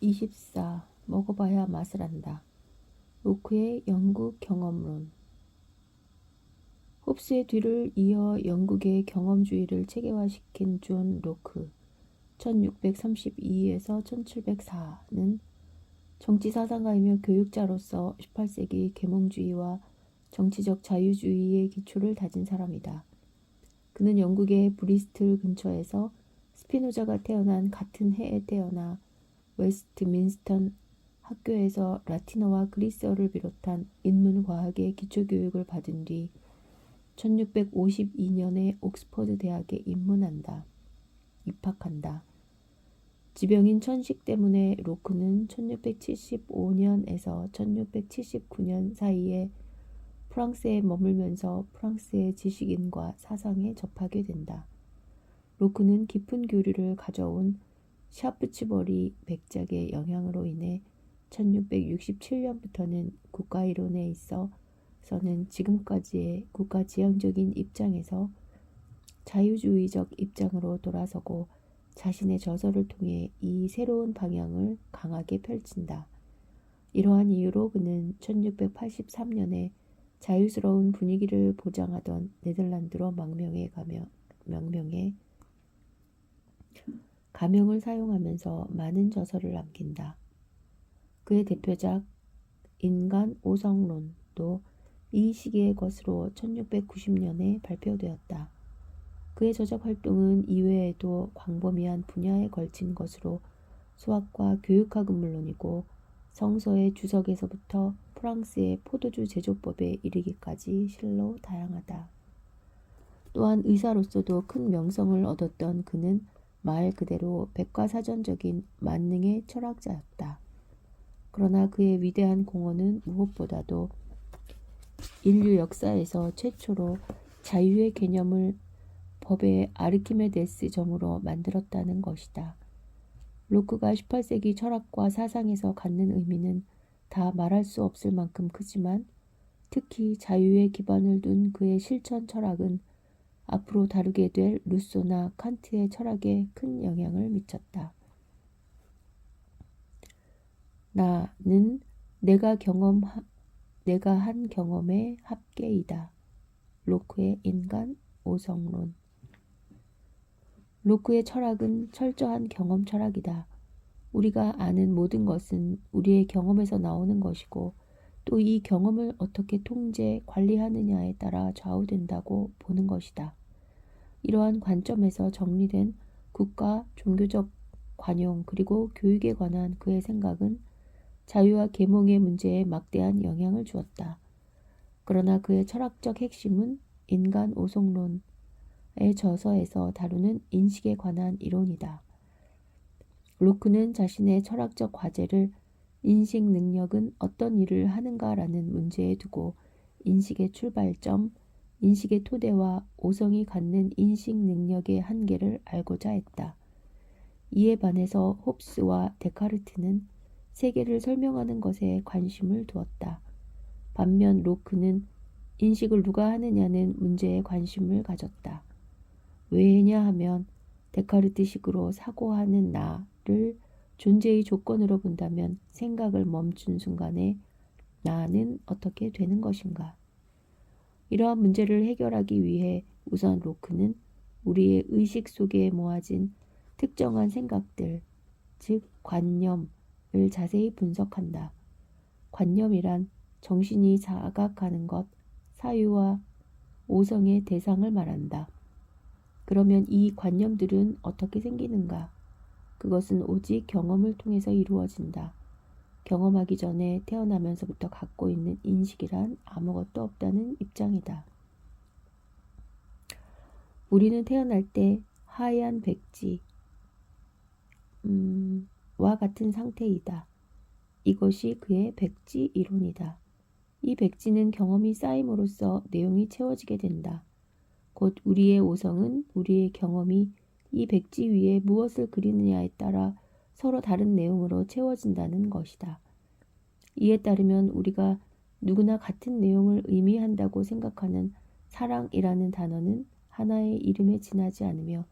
24. 먹어봐야 맛을 안다. 로크의 영국 경험론. 홉스의 뒤를 이어 영국의 경험주의를 체계화시킨 존 로크 1632에서 1704는 정치사상가이며 교육자로서 18세기 계몽주의와 정치적 자유주의의 기초를 다진 사람이다. 그는 영국의 브리스틀 근처에서 스피노자가 태어난 같은 해에 태어나 웨스트민스턴 학교에서 라틴어와 그리스어를 비롯한 인문과학의 기초교육을 받은 뒤 1652년에 옥스퍼드 대학에 입학한다. 지병인 천식 때문에 로크는 1675년에서 1679년 사이에 프랑스에 머물면서 프랑스의 지식인과 사상에 접하게 된다. 로크는 깊은 교류를 가져온 샤프츠버리 백작의 영향으로 인해 1667년부터는 국가이론에 있어서는 지금까지의 국가지향적인 입장에서 자유주의적 입장으로 돌아서고 자신의 저서를 통해 이 새로운 방향을 강하게 펼친다. 이러한 이유로 그는 1683년에 자유스러운 분위기를 보장하던 네덜란드로 망명해 가명을 사용하면서 많은 저서를 남긴다. 그의 대표작 인간 오성론도 이 시기의 것으로 1690년에 발표되었다. 그의 저작 활동은 이외에도 광범위한 분야에 걸친 것으로 수학과 교육학은 물론이고 성서의 주석에서부터 프랑스의 포도주 제조법에 이르기까지 실로 다양하다. 또한 의사로서도 큰 명성을 얻었던 그는 말 그대로 백과사전적인 만능의 철학자였다. 그러나 그의 위대한 공헌은 무엇보다도 인류 역사에서 최초로 자유의 개념을 법의 아르키메데스 점으로 만들었다는 것이다. 로크가 18세기 철학과 사상에서 갖는 의미는 다 말할 수 없을 만큼 크지만 특히 자유의 기반을 둔 그의 실천 철학은 앞으로 다루게 될 루소나 칸트의 철학에 큰 영향을 미쳤다. 나는 내가 한 경험의 합계이다. 로크의 인간 오성론. 로크의 철학은 철저한 경험 철학이다. 우리가 아는 모든 것은 우리의 경험에서 나오는 것이고 또 이 경험을 어떻게 통제, 관리하느냐에 따라 좌우된다고 보는 것이다. 이러한 관점에서 정리된 국가, 종교적 관용 그리고 교육에 관한 그의 생각은 자유와 계몽의 문제에 막대한 영향을 주었다. 그러나 그의 철학적 핵심은 인간 오성론의 저서에서 다루는 인식에 관한 이론이다. 로크는 자신의 철학적 과제를 인식 능력은 어떤 일을 하는가라는 문제에 두고 인식의 출발점, 인식의 토대와 오성이 갖는 인식 능력의 한계를 알고자 했다. 이에 반해서 홉스와 데카르트는 세계를 설명하는 것에 관심을 두었다. 반면 로크는 인식을 누가 하느냐는 문제에 관심을 가졌다. 왜냐 하면 데카르트식으로 사고하는 나를 존재의 조건으로 본다면 생각을 멈춘 순간에 나는 어떻게 되는 것인가? 이러한 문제를 해결하기 위해 우선 로크는 우리의 의식 속에 모아진 특정한 생각들, 즉 관념을 자세히 분석한다. 관념이란 정신이 자각하는 것, 사유와 오성의 대상을 말한다. 그러면 이 관념들은 어떻게 생기는가? 그것은 오직 경험을 통해서 이루어진다. 경험하기 전에 태어나면서부터 갖고 있는 인식이란 아무것도 없다는 입장이다. 우리는 태어날 때 하얀 백지와 같은 상태이다. 이것이 그의 백지 이론이다. 이 백지는 경험이 쌓임으로써 내용이 채워지게 된다. 곧 우리의 오성은 우리의 경험이 이 백지 위에 무엇을 그리느냐에 따라 서로 다른 내용으로 채워진다는 것이다. 이에 따르면 우리가 누구나 같은 내용을 의미한다고 생각하는 사랑이라는 단어는 하나의 이름에 지나지 않으며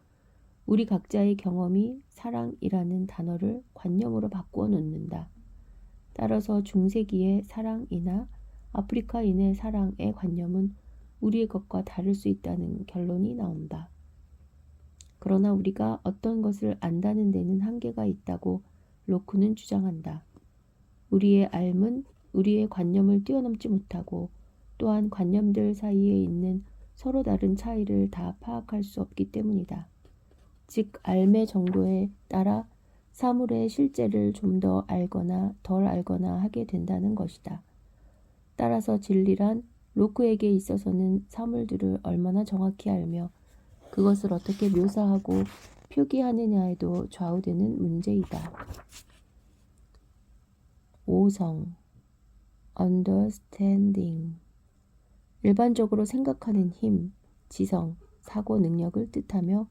우리 각자의 경험이 사랑이라는 단어를 관념으로 바꾸어 놓는다. 따라서 중세기의 사랑이나 아프리카인의 사랑의 관념은 우리의 것과 다를 수 있다는 결론이 나온다. 그러나 우리가 어떤 것을 안다는 데는 한계가 있다고 로크는 주장한다. 우리의 삶은 우리의 관념을 뛰어넘지 못하고 또한 관념들 사이에 있는 서로 다른 차이를 다 파악할 수 없기 때문이다. 즉, 삶의 정도에 따라 사물의 실제를 좀 더 알거나 덜 알거나 하게 된다는 것이다. 따라서 진리란 로크에게 있어서는 사물들을 얼마나 정확히 알며 그것을 어떻게 묘사하고 표기하느냐에도 좌우되는 문제이다. 5성 understanding 일반적으로 생각하는 힘, 지성, 사고 능력을 뜻하며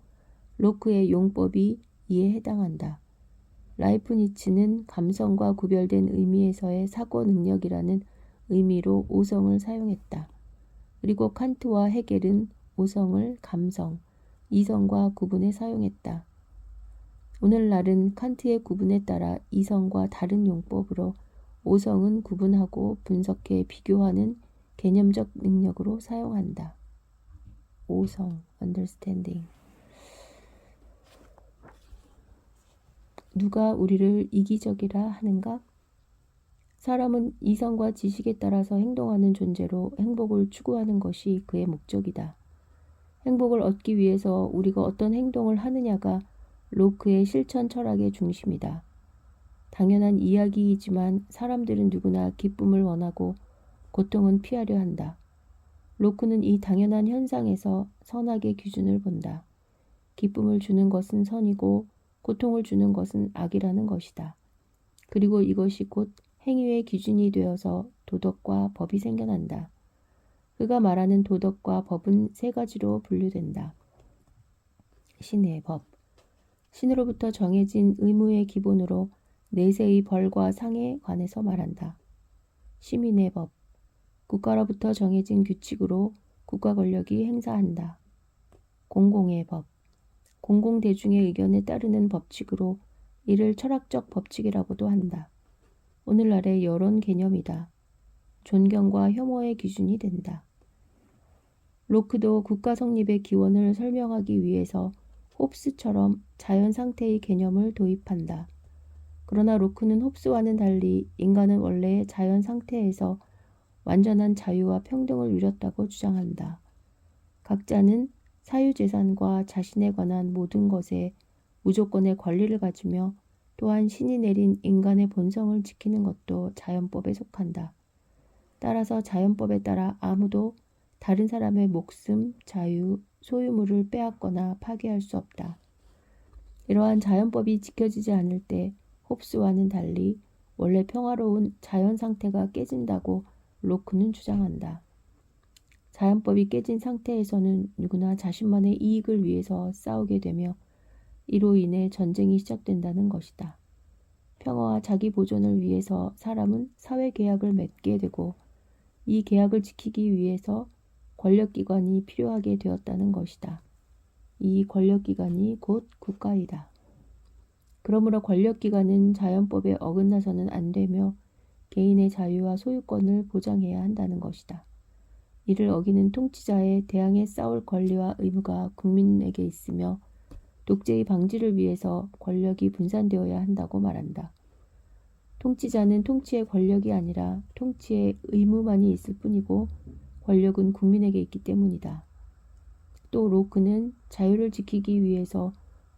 로크의 용법이 이에 해당한다. 라이프니츠는 감성과 구별된 의미에서의 사고 능력이라는 의미로 5성을 사용했다. 그리고 칸트와 헤겔은 5성을 감성, 이성과 구분해 사용했다. 오늘날은 칸트의 구분에 따라 이성과 다른 용법으로 5성은 구분하고 분석해 비교하는 개념적 능력으로 사용한다. 5성, understanding. 누가 우리를 이기적이라 하는가? 사람은 이성과 지식에 따라서 행동하는 존재로 행복을 추구하는 것이 그의 목적이다. 행복을 얻기 위해서 우리가 어떤 행동을 하느냐가 로크의 실천 철학의 중심이다. 당연한 이야기이지만 사람들은 누구나 기쁨을 원하고 고통은 피하려 한다. 로크는 이 당연한 현상에서 선악의 기준을 본다. 기쁨을 주는 것은 선이고 고통을 주는 것은 악이라는 것이다. 그리고 이것이 곧 행위의 기준이 되어서 도덕과 법이 생겨난다. 그가 말하는 도덕과 법은 세 가지로 분류된다. 신의 법. 신으로부터 정해진 의무의 기본으로 내세의 벌과 상에 관해서 말한다. 시민의 법. 국가로부터 정해진 규칙으로 국가 권력이 행사한다. 공공의 법. 공공대중의 의견에 따르는 법칙으로 이를 철학적 법칙이라고도 한다. 오늘날의 여론 개념이다. 존경과 혐오의 기준이 된다. 로크도 국가 성립의 기원을 설명하기 위해서 홉스처럼 자연 상태의 개념을 도입한다. 그러나 로크는 홉스와는 달리 인간은 원래 자연 상태에서 완전한 자유와 평등을 누렸다고 주장한다. 각자는 사유재산과 자신에 관한 모든 것에 무조건의 권리를 가지며 또한 신이 내린 인간의 본성을 지키는 것도 자연법에 속한다. 따라서 자연법에 따라 아무도 다른 사람의 목숨, 자유, 소유물을 빼앗거나 파괴할 수 없다. 이러한 자연법이 지켜지지 않을 때 홉스와는 달리 원래 평화로운 자연 상태가 깨진다고 로크는 주장한다. 자연법이 깨진 상태에서는 누구나 자신만의 이익을 위해서 싸우게 되며 이로 인해 전쟁이 시작된다는 것이다. 평화와 자기 보존을 위해서 사람은 사회계약을 맺게 되고 이 계약을 지키기 위해서 권력기관이 필요하게 되었다는 것이다. 이 권력기관이 곧 국가이다. 그러므로 권력기관은 자연법에 어긋나서는 안 되며 개인의 자유와 소유권을 보장해야 한다는 것이다. 이를 어기는 통치자에 대항해 싸울 권리와 의무가 국민에게 있으며 독재의 방지를 위해서 권력이 분산되어야 한다고 말한다. 통치자는 통치의 권력이 아니라 통치의 의무만이 있을 뿐이고 권력은 국민에게 있기 때문이다. 또 로크는 자유를 지키기 위해서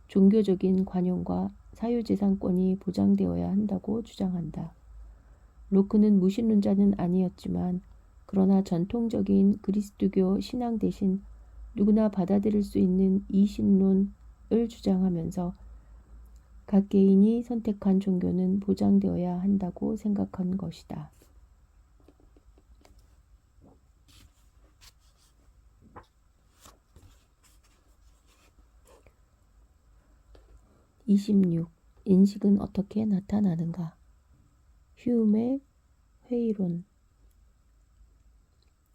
종교적인 관용과 사유재산권이 보장되어야 한다고 주장한다. 로크는 무신론자는 아니었지만 그러나 전통적인 그리스도교 신앙 대신 누구나 받아들일 수 있는 이신론을 주장하면서 각 개인이 선택한 종교는 보장되어야 한다고 생각한 것이다. 26. 인식은 어떻게 나타나는가? 휴메의 회의론.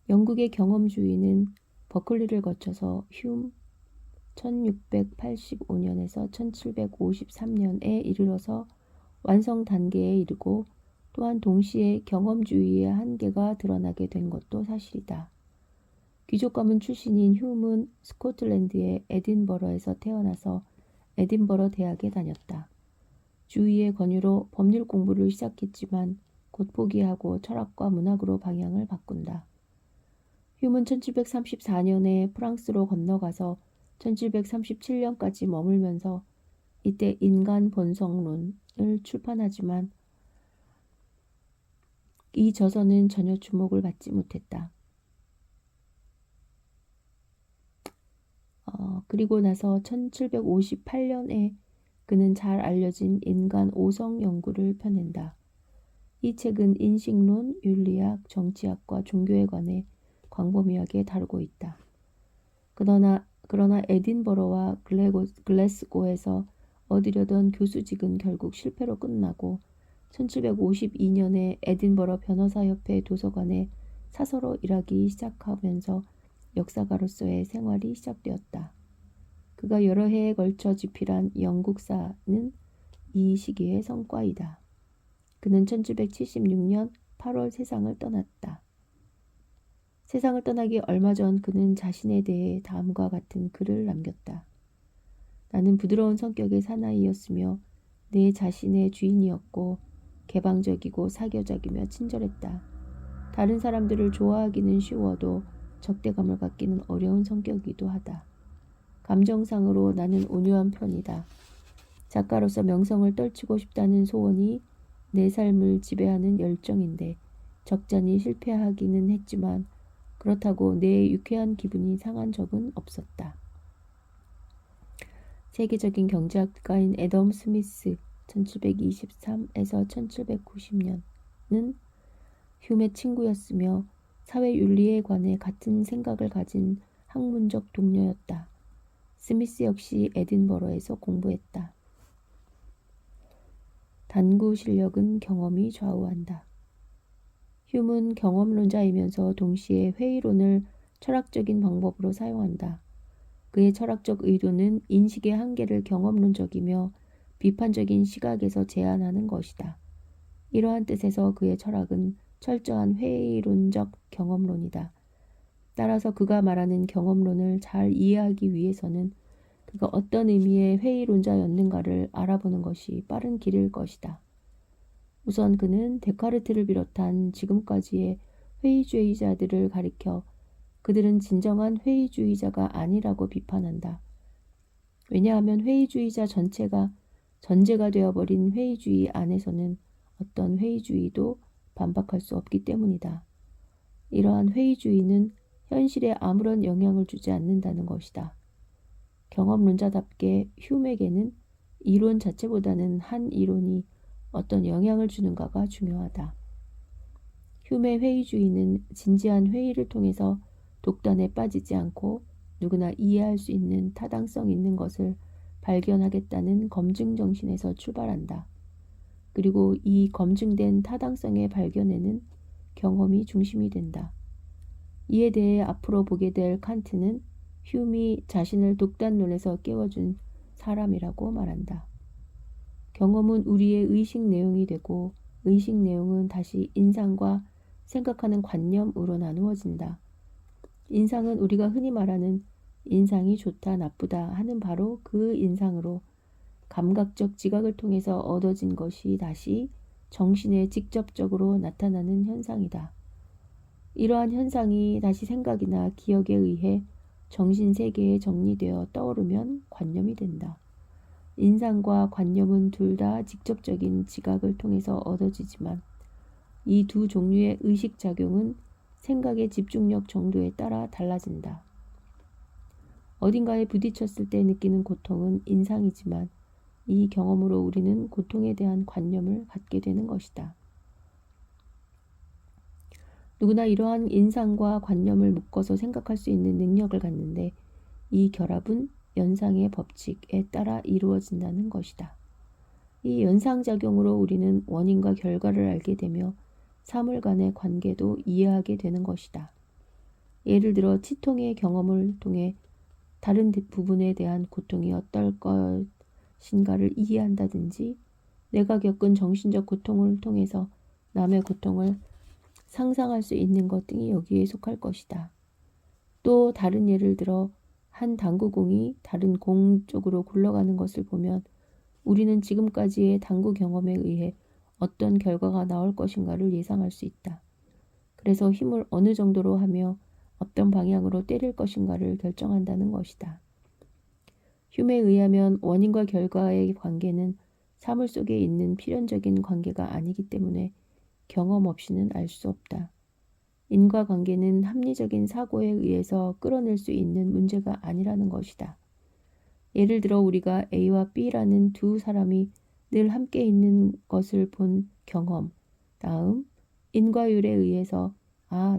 영국의 경험주의는 버클리를 거쳐서 1685년에서 1753년에 이르러서 완성 단계에 이르고 또한 동시에 경험주의의 한계가 드러나게 된 것도 사실이다. 귀족 가문 출신인 휴문 스코틀랜드의 에딘버러에서 태어나서 에딘버러 대학에 다녔다. 주위의 권유로 법률 공부를 시작했지만 곧 포기하고 철학과 문학으로 방향을 바꾼다. 휴문 1734년에 프랑스로 건너가서 1737년까지 머물면서 이때 인간 본성론을 출판하지만 이 저서는 전혀 주목을 받지 못했다. 그리고 나서 1758년에 그는 잘 알려진 인간 오성 연구를 펴낸다. 이 책은 인식론, 윤리학, 정치학과 종교에 관해 광범위하게 다루고 있다. 그러나 에딘버러와 글래스고에서 얻으려던 교수직은 결국 실패로 끝나고 1752년에 에딘버러 변호사협회 도서관에 사서로 일하기 시작하면서 역사가로서의 생활이 시작되었다. 그가 여러 해에 걸쳐 집필한 영국사는 이 시기의 성과이다. 그는 1776년 8월 세상을 떠났다. 세상을 떠나기 얼마 전 그는 자신에 대해 다음과 같은 글을 남겼다. 나는 부드러운 성격의 사나이였으며 내 자신의 주인이었고 개방적이고 사교적이며 친절했다. 다른 사람들을 좋아하기는 쉬워도 적대감을 갖기는 어려운 성격이기도 하다. 감정상으로 나는 온유한 편이다. 작가로서 명성을 떨치고 싶다는 소원이 내 삶을 지배하는 열정인데 적잖이 실패하기는 했지만 그렇다고 내 유쾌한 기분이 상한 적은 없었다. 세계적인 경제학가인 애덤 스미스 1723에서 1790년은 휴메 친구였으며 사회윤리에 관해 같은 생각을 가진 학문적 동료였다. 스미스 역시 에딘버러에서 공부했다. 단구 실력은 경험이 좌우한다. 휴문 경험론자이면서 동시에 회의론을 철학적인 방법으로 사용한다. 그의 철학적 의도는 인식의 한계를 경험론적이며 비판적인 시각에서 제안하는 것이다. 이러한 뜻에서 그의 철학은 철저한 회의론적 경험론이다. 따라서 그가 말하는 경험론을 잘 이해하기 위해서는 그가 어떤 의미의 회의론자였는가를 알아보는 것이 빠른 길일 것이다. 우선 그는 데카르트를 비롯한 지금까지의 회의주의자들을 가리켜 그들은 진정한 회의주의자가 아니라고 비판한다. 왜냐하면 회의주의자 전체가 전제가 되어버린 회의주의 안에서는 어떤 회의주의도 반박할 수 없기 때문이다. 이러한 회의주의는 현실에 아무런 영향을 주지 않는다는 것이다. 경험론자답게 휴메에게는 이론 자체보다는 한 이론이 어떤 영향을 주는가가 중요하다. 휴메 회의주의는 진지한 회의를 통해서 독단에 빠지지 않고 누구나 이해할 수 있는 타당성 있는 것을 발견하겠다는 검증 정신에서 출발한다. 그리고 이 검증된 타당성의 발견에는 경험이 중심이 된다. 이에 대해 앞으로 보게 될 칸트는 휴미 자신을 독단론에서 깨워준 사람이라고 말한다. 경험은 우리의 의식 내용이 되고 의식 내용은 다시 인상과 생각하는 관념으로 나누어진다. 인상은 우리가 흔히 말하는 인상이 좋다 나쁘다 하는 바로 그 인상으로 감각적 지각을 통해서 얻어진 것이 다시 정신에 직접적으로 나타나는 현상이다. 이러한 현상이 다시 생각이나 기억에 의해 정신세계에 정리되어 떠오르면 관념이 된다. 인상과 관념은 둘 다 직접적인 지각을 통해서 얻어지지만 이 두 종류의 의식작용은 생각의 집중력 정도에 따라 달라진다. 어딘가에 부딪혔을 때 느끼는 고통은 인상이지만 이 경험으로 우리는 고통에 대한 관념을 갖게 되는 것이다. 누구나 이러한 인상과 관념을 묶어서 생각할 수 있는 능력을 갖는데 이 결합은 연상의 법칙에 따라 이루어진다는 것이다. 이 연상작용으로 우리는 원인과 결과를 알게 되며 사물 간의 관계도 이해하게 되는 것이다. 예를 들어 치통의 경험을 통해 다른 부분에 대한 고통이 어떨 것인가를 이해한다든지 내가 겪은 정신적 고통을 통해서 남의 고통을 상상할 수 있는 것 등이 여기에 속할 것이다. 또 다른 예를 들어 한 당구공이 다른 공 쪽으로 굴러가는 것을 보면 우리는 지금까지의 당구 경험에 의해 어떤 결과가 나올 것인가를 예상할 수 있다. 그래서 힘을 어느 정도로 하며 어떤 방향으로 때릴 것인가를 결정한다는 것이다. 휴메에 의하면 원인과 결과의 관계는 사물 속에 있는 필연적인 관계가 아니기 때문에 경험 없이는 알 수 없다. 인과관계는 합리적인 사고에 의해서 끌어낼 수 있는 문제가 아니라는 것이다. 예를 들어 우리가 A와 B라는 두 사람이 늘 함께 있는 것을 본 경험, 다음 인과율에 의해서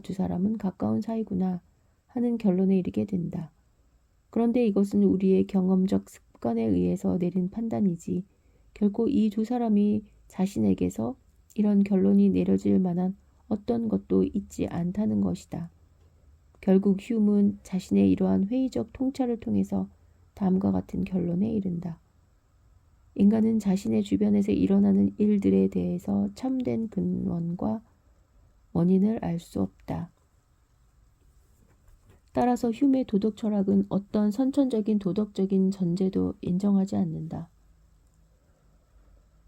두 사람은 가까운 사이구나 하는 결론에 이르게 된다. 그런데 이것은 우리의 경험적 습관에 의해서 내린 판단이지 결코 이 두 사람이 자신에게서 이런 결론이 내려질 만한 어떤 것도 있지 않다는 것이다. 결국 휴무는 자신의 이러한 회의적 통찰을 통해서 다음과 같은 결론에 이른다. 인간은 자신의 주변에서 일어나는 일들에 대해서 참된 근원과 원인을 알 수 없다. 따라서 휴메의 도덕 철학은 어떤 선천적인 도덕적인 전제도 인정하지 않는다.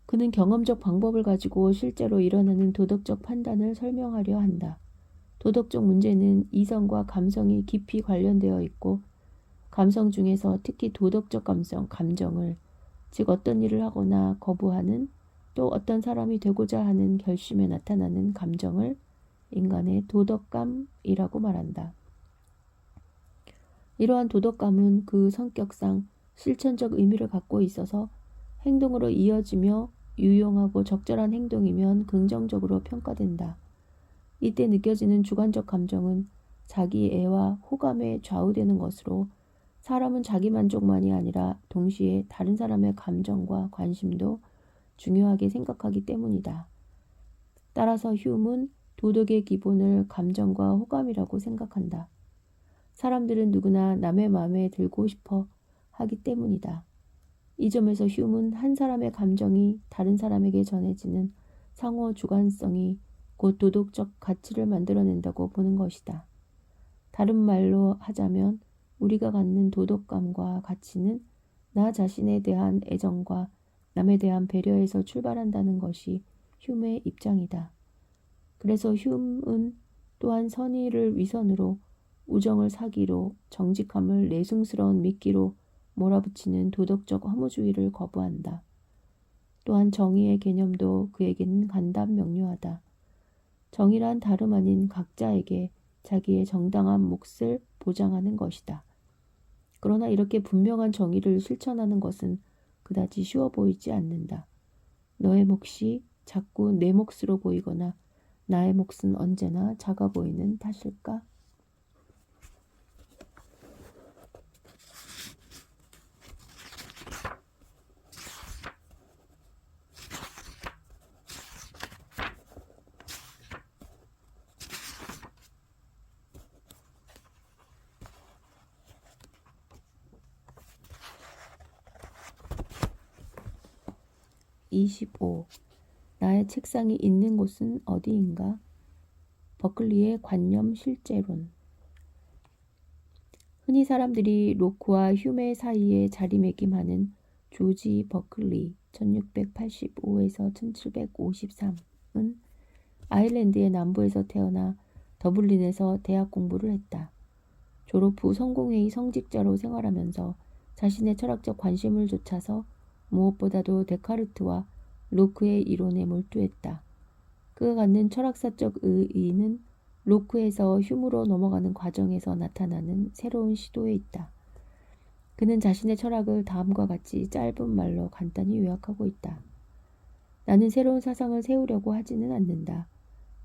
그는 경험적 방법을 가지고 실제로 일어나는 도덕적 판단을 설명하려 한다. 도덕적 문제는 이성과 감성이 깊이 관련되어 있고 감성 중에서 특히 도덕적 감정을 즉 어떤 일을 하거나 거부하는 또 어떤 사람이 되고자 하는 결심에 나타나는 감정을 인간의 도덕감이라고 말한다. 이러한 도덕감은 그 성격상 실천적 의미를 갖고 있어서 행동으로 이어지며 유용하고 적절한 행동이면 긍정적으로 평가된다. 이때 느껴지는 주관적 감정은 자기 애와 호감에 좌우되는 것으로 사람은 자기 만족만이 아니라 동시에 다른 사람의 감정과 관심도 중요하게 생각하기 때문이다. 따라서 휴음은 도덕의 기본을 감정과 호감이라고 생각한다. 사람들은 누구나 남의 마음에 들고 싶어 하기 때문이다. 이 점에서 휴음은 한 사람의 감정이 다른 사람에게 전해지는 상호 주관성이 곧 도덕적 가치를 만들어낸다고 보는 것이다. 다른 말로 하자면 우리가 갖는 도덕감과 가치는 나 자신에 대한 애정과 남에 대한 배려에서 출발한다는 것이 휴메의 입장이다. 그래서 휴음은 또한 선의를 위선으로, 우정을 사기로, 정직함을 내숭스러운 미끼로 몰아붙이는 도덕적 허무주의를 거부한다. 또한 정의의 개념도 그에게는 간단명료하다. 정의란 다름 아닌 각자에게 자기의 정당한 몫을 보장하는 것이다. 그러나 이렇게 분명한 정의를 실천하는 것은 그다지 쉬워 보이지 않는다. 너의 몫이 자꾸 내 몫으로 보이거나 나의 몫은 언제나 작아 보이는 탓일까? 25. 나의 책상이 있는 곳은 어디인가? 버클리의 관념 실제론. 흔히 사람들이 로크와 휴메 사이에 자리매김하는 조지 버클리 1685에서 1753은 아일랜드의 남부에서 태어나 더블린에서 대학 공부를 했다. 졸업 후 성공회의 성직자로 생활하면서 자신의 철학적 관심을 좇아서 무엇보다도 데카르트와 로크의 이론에 몰두했다. 그가 갖는 철학사적 의의는 로크에서 휴무로 넘어가는 과정에서 나타나는 새로운 시도에 있다. 그는 자신의 철학을 다음과 같이 짧은 말로 간단히 요약하고 있다. 나는 새로운 사상을 세우려고 하지는 않는다.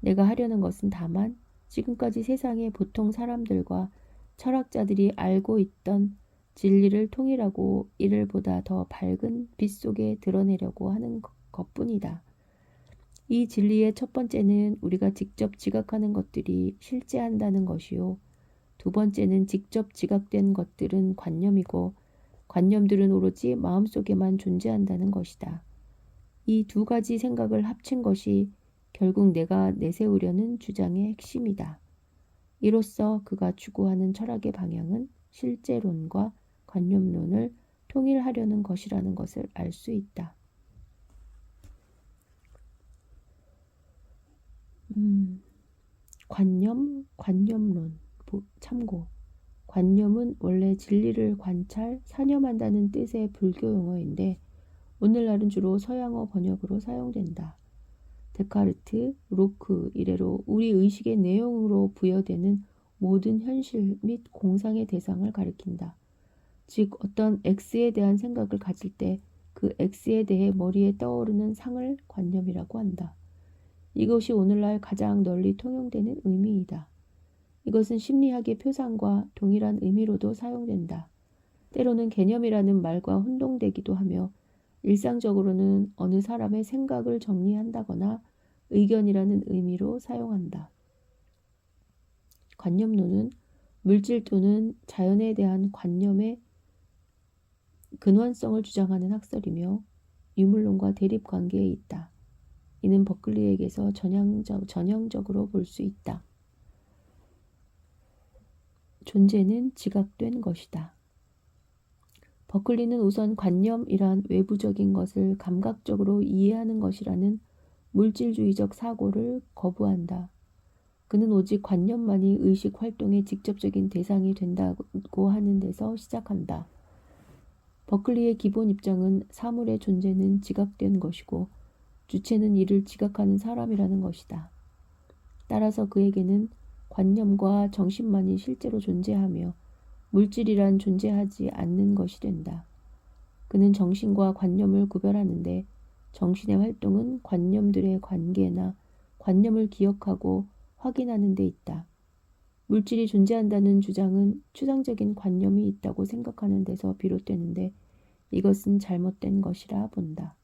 내가 하려는 것은 다만 지금까지 세상의 보통 사람들과 철학자들이 알고 있던 진리를 통일하고 이를 보다 더 밝은 빛 속에 드러내려고 하는 것뿐이다. 이 진리의 첫 번째는 우리가 직접 지각하는 것들이 실제한다는 것이요. 두 번째는 직접 지각된 것들은 관념이고 관념들은 오로지 마음속에만 존재한다는 것이다. 이 두 가지 생각을 합친 것이 결국 내가 내세우려는 주장의 핵심이다. 이로써 그가 추구하는 철학의 방향은 실제론과 관념론을 통일하려는 것이라는 것을 알 수 있다. 관념론 참고. 관념은 원래 진리를 관찰, 사념한다는 뜻의 불교 용어인데 오늘날은 주로 서양어 번역으로 사용된다. 데카르트, 로크 이래로 우리 의식의 내용으로 부여되는 모든 현실 및 공상의 대상을 가리킨다. 즉 어떤 X에 대한 생각을 가질 때 그 X에 대해 머리에 떠오르는 상을 관념이라고 한다. 이것이 오늘날 가장 널리 통용되는 의미이다. 이것은 심리학의 표상과 동일한 의미로도 사용된다. 때로는 개념이라는 말과 혼동되기도 하며 일상적으로는 어느 사람의 생각을 정리한다거나 의견이라는 의미로 사용한다. 관념론은 물질 또는 자연에 대한 관념의 근원성을 주장하는 학설이며 유물론과 대립관계에 있다. 이는 버클리에게서 전형적으로 볼 수 있다. 존재는 지각된 것이다. 버클리는 우선 관념이란 외부적인 것을 감각적으로 이해하는 것이라는 물질주의적 사고를 거부한다. 그는 오직 관념만이 의식 활동의 직접적인 대상이 된다고 하는 데서 시작한다. 버클리의 기본 입장은 사물의 존재는 지각된 것이고 주체는 이를 지각하는 사람이라는 것이다. 따라서 그에게는 관념과 정신만이 실제로 존재하며 물질이란 존재하지 않는 것이 된다. 그는 정신과 관념을 구별하는데 정신의 활동은 관념들의 관계나 관념을 기억하고 확인하는 데 있다. 물질이 존재한다는 주장은 추상적인 관념이 있다고 생각하는 데서 비롯되는데 이것은 잘못된 것이라 본다.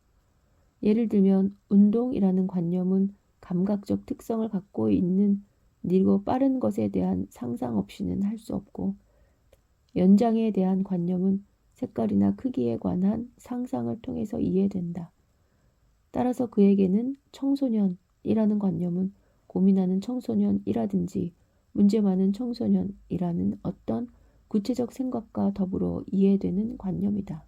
예를 들면 운동이라는 관념은 감각적 특성을 갖고 있는 느리고 빠른 것에 대한 상상 없이는 할 수 없고 연장에 대한 관념은 색깔이나 크기에 관한 상상을 통해서 이해된다. 따라서 그에게는 청소년이라는 관념은 고민하는 청소년이라든지 문제 많은 청소년이라는 어떤 구체적 생각과 더불어 이해되는 관념이다.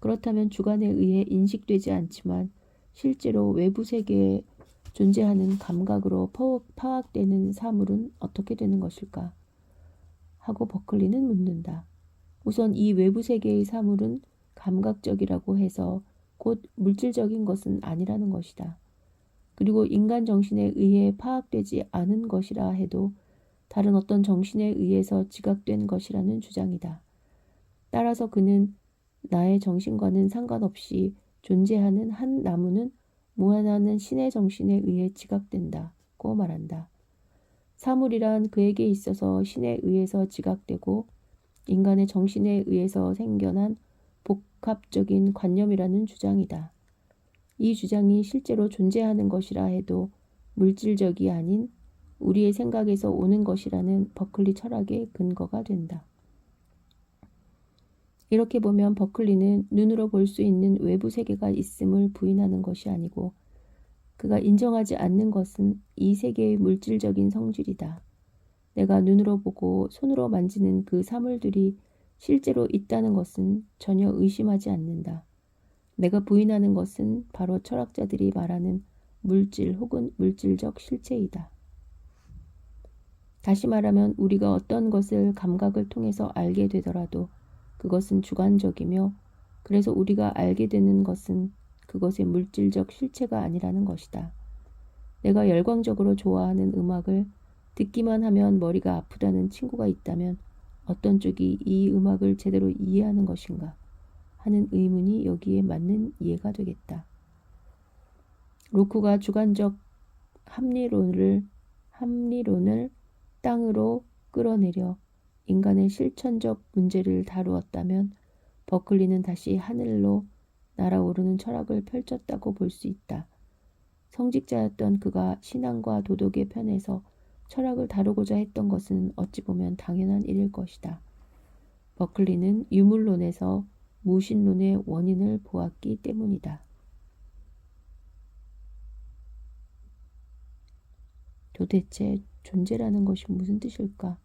그렇다면 주관에 의해 인식되지 않지만 실제로 외부 세계에 존재하는 감각으로 파악되는 사물은 어떻게 되는 것일까? 하고 버클리는 묻는다. 우선 이 외부 세계의 사물은 감각적이라고 해서 곧 물질적인 것은 아니라는 것이다. 그리고 인간 정신에 의해 파악되지 않은 것이라 해도 다른 어떤 정신에 의해서 지각된 것이라는 주장이다. 따라서 그는 나의 정신과는 상관없이 존재하는 한 나무는 무한한 신의 정신에 의해 지각된다고 말한다. 사물이란 그에게 있어서 신에 의해서 지각되고 인간의 정신에 의해서 생겨난 복합적인 관념이라는 주장이다. 이 주장이 실제로 존재하는 것이라 해도 물질적이 아닌 우리의 생각에서 오는 것이라는 버클리 철학의 근거가 된다. 이렇게 보면 버클리는 눈으로 볼 수 있는 외부 세계가 있음을 부인하는 것이 아니고 그가 인정하지 않는 것은 이 세계의 물질적인 성질이다. 내가 눈으로 보고 손으로 만지는 그 사물들이 실제로 있다는 것은 전혀 의심하지 않는다. 내가 부인하는 것은 바로 철학자들이 말하는 물질 혹은 물질적 실체이다. 다시 말하면 우리가 어떤 것을 감각을 통해서 알게 되더라도 그것은 주관적이며 그래서 우리가 알게 되는 것은 그것의 물질적 실체가 아니라는 것이다. 내가 열광적으로 좋아하는 음악을 듣기만 하면 머리가 아프다는 친구가 있다면 어떤 쪽이 이 음악을 제대로 이해하는 것인가 하는 의문이 여기에 맞는 이해가 되겠다. 로크가 주관적 합리론을 땅으로 끌어내려 인간의 실천적 문제를 다루었다면 버클리는 다시 하늘로 날아오르는 철학을 펼쳤다고 볼 수 있다. 성직자였던 그가 신앙과 도덕의 편에서 철학을 다루고자 했던 것은 어찌 보면 당연한 일일 것이다. 버클리는 유물론에서 무신론의 원인을 보았기 때문이다. 도대체 존재라는 것이 무슨 뜻일까?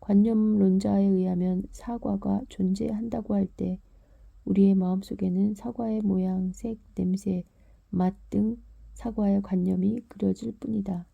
관념론자에 의하면 사과가 존재한다고 할 때 우리의 마음속에는 사과의 모양, 색, 냄새, 맛 등 사과의 관념이 그려질 뿐이다.